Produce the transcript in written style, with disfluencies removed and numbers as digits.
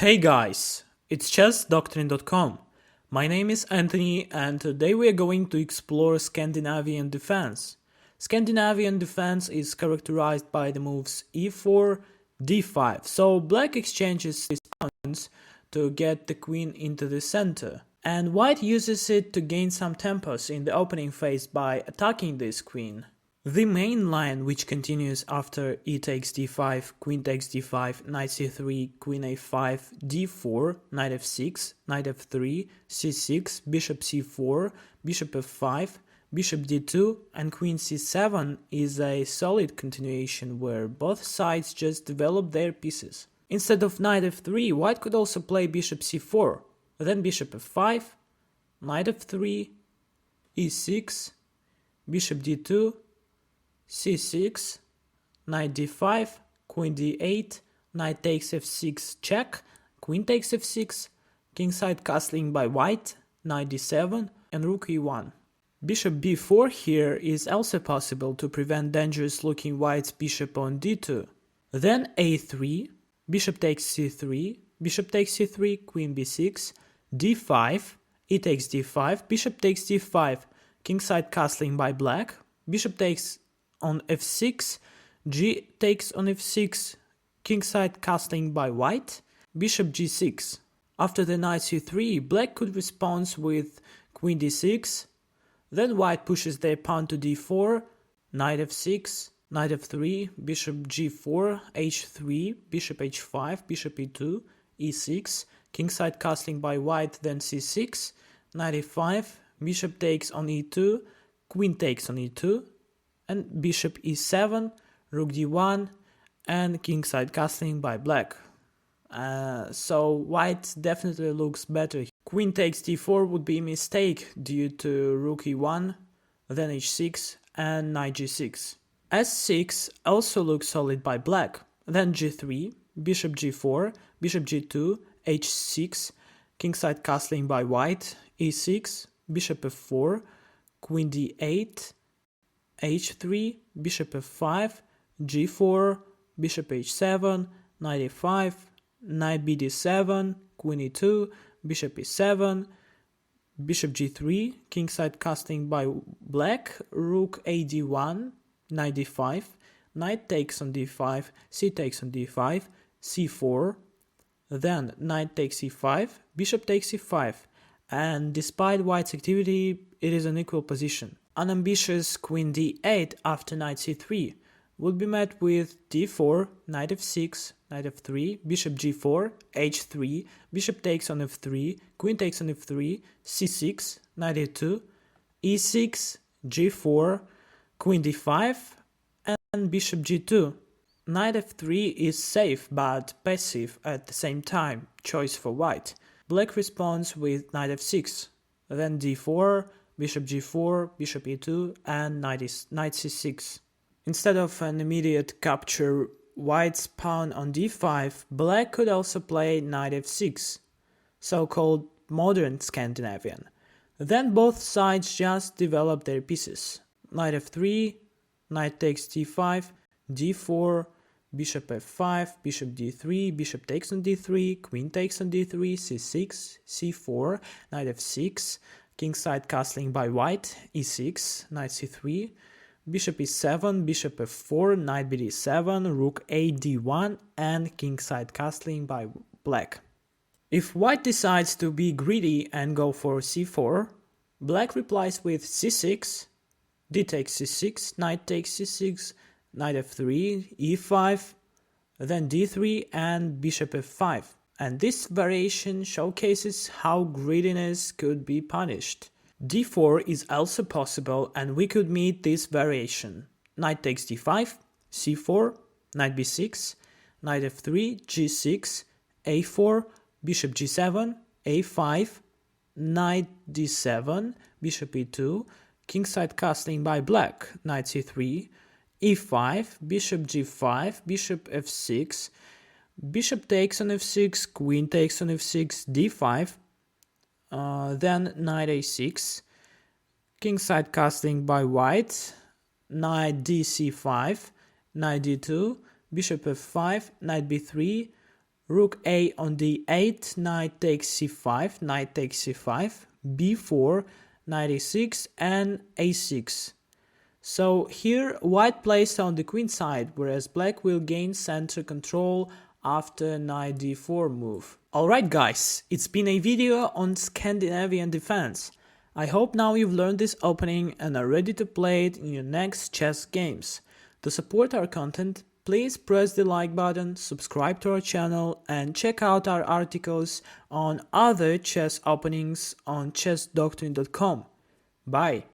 Hey guys, it's chessdoctrine.com. My name is Anthony and today we are going to explore Scandinavian defense. Scandinavian defense is characterized by the moves e4, d5, so black exchanges his pawns to get the queen into the center, and white uses it to gain some tempos in the opening phase by attacking this queen. The main line, which continues after e takes d5, queen takes d5, knight c3, queen a5, d4, knight f6, knight f3, c6, bishop c4, bishop f5, bishop d2, and queen c7 is a solid continuation where both sides just develop their pieces. Instead of knight f3, white could also play bishop c4, then bishop f5, knight f3, e6, bishop d2, c6, knight d5, queen d8, knight takes f6 check, queen takes f6, kingside castling by white, knight d7, and rook e1. Bishop b4 here is also possible to prevent dangerous looking white's bishop on d2. Then a3, bishop takes c3, bishop takes c3, queen b6, d5, e takes d5, bishop takes d5, kingside castling by black, bishop takes on f6, g takes on f6, kingside castling by white, bishop g6. After the knight c3, black could respond with queen d6, then white pushes their pawn to d4, knight f6, knight f3, bishop g4, h3, bishop h5, bishop e2, e6, kingside castling by white, then c6, knight e5, bishop takes on e2, queen takes on e2, and bishop e7, rook d1, and kingside castling by black. So white definitely looks better. Queen takes d4 would be a mistake due to rook e1, then h6, and knight g6. s6 also looks solid by black, then g3, bishop g4, bishop g2, h6, kingside castling by white, e6, bishop f4, queen d8, h3, bishop f5, g4, bishop h7, knight e5, knight bd7, queen e2, bishop e7, bishop g3, kingside castling by black, rook a d1, knight d5, knight takes on d5, c takes on d5, c4, then knight takes e5, bishop takes e5, and despite white's activity, it is an equal position. Unambitious queen d8 after knight c3 would be met with d4, knight f6, knight f3, bishop g4, h3, bishop takes on f3, queen takes on f3, c6, knight e2, e6, g4, queen d5, and bishop g2. Knight f3 is safe but passive at the same time, choice for white. Black responds with knight f6, then d4, bishop g4, bishop e2, and knight c6. Instead of an immediate capture white's pawn on d5, black could also play knight f6, so-called modern Scandinavian. Then both sides just develop their pieces. Knight f3, knight takes d5, d4, bishop f5, bishop d3, bishop takes on d3, queen takes on d3, c6, c4, knight f6, kingside castling by white, e6, knight c3, bishop e7, bishop f4, knight bd7, rook a d1, and kingside castling by black. If white decides to be greedy and go for c4, black replies with c6, d takes c6, knight takes c6, knight f3, e5, then d3 and bishop f5. And this variation showcases how greediness could be punished. d4 is also possible and we could meet this variation. Knight takes d5, c4, knight b6, knight f3, g6, a4, bishop g7, a5, knight d7, bishop e2, kingside castling by black, knight c3, e5, bishop g5, bishop f6, bishop takes on f6, queen takes on f6, d5, then knight a6, kingside castling by white, knight dc5, knight d2, bishop f5, knight b3, Rook A on D8, knight takes C5, knight takes C5, B4, knight E6, and A6. So here white plays on the queen side, whereas black will gain center control after knight d4 move. Alright guys, it's been a video on Scandinavian defense. I hope now you've learned this opening and are ready to play it in your next chess games. To support our content, please press the like button, subscribe to our channel, and check out our articles on other chess openings on chessdoctrine.com. Bye!